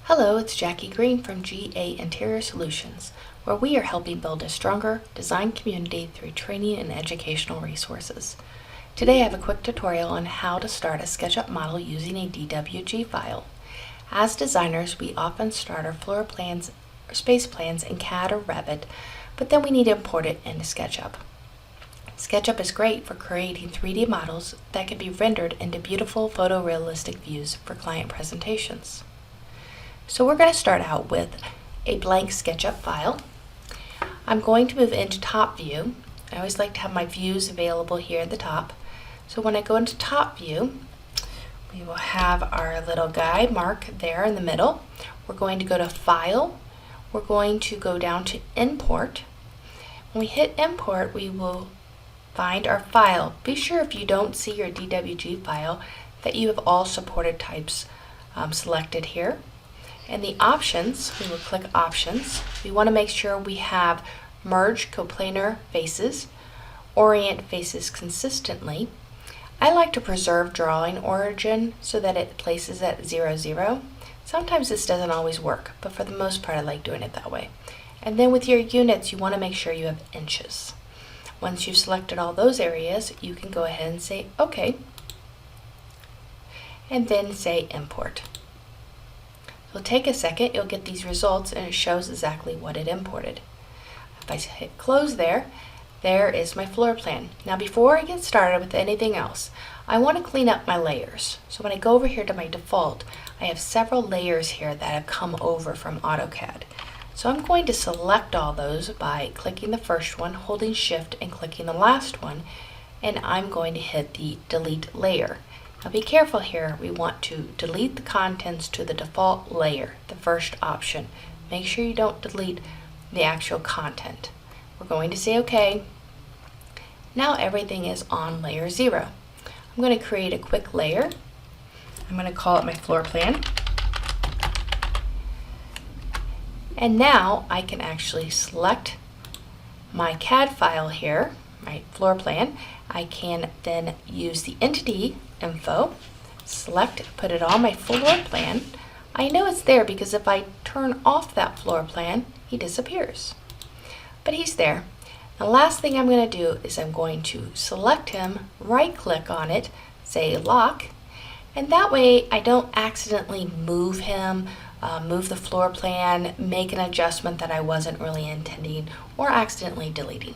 Hello, it's Jackie Green from GA Interior Solutions, where we are helping build a stronger design community through training and educational resources. Today I have a quick tutorial on how to start a SketchUp model using a DWG file. As designers, we often start our floor plans or space plans in CAD or Revit, but then we need to import it into SketchUp. SketchUp is great for creating 3D models that can be rendered into beautiful photorealistic views for client presentations. So we're going to start out with a blank SketchUp file. I'm going to move into top view. I always like to have my views available here at the top. So when I go into top view, we will have our little guy mark there in the middle. We're going to go to File. We're going to go down to Import. When we hit Import, we will find our file. Be sure if you don't see your DWG file that you have all supported types selected here. And the options, we will click Options. We want to make sure we have Merge Coplanar Faces, Orient Faces Consistently. I like to preserve drawing origin so that it places at 0, 0. Sometimes this doesn't always work, but for the most part I like doing it that way. And then with your units, you want to make sure you have inches. Once you've selected all those areas, you can go ahead and say OK, and then say Import. It'll take a second, you'll get these results and it shows exactly what it imported. If I hit close there is my floor plan. Now before I get started with anything else, I want to clean up my layers. So when I go over here to my default, I have several layers here that have come over from AutoCAD. So I'm going to select all those by clicking the first one, holding Shift and clicking the last one, and I'm going to hit the delete layer. Now be careful here, we want to delete the contents to the default layer, the first option. Make sure you don't delete the actual content. We're going to say OK. Now everything is on layer 0. I'm going to create a quick layer. I'm going to call it my floor plan. And now I can actually select my CAD file here, my floor plan. I can then use the entity info, select, put it on my floor plan. I know it's there because if I turn off that floor plan, he disappears. But he's there. The last thing I'm going to do is I'm going to select him, right click on it, say lock, and that way I don't accidentally move him, move the floor plan, make an adjustment that I wasn't really intending, or accidentally deleting.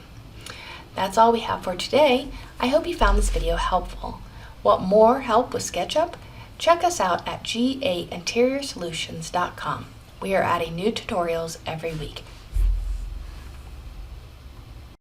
That's all we have for today. I hope you found this video helpful. Want more help with SketchUp? Check us out at gainteriorsolutions.com. We are adding new tutorials every week.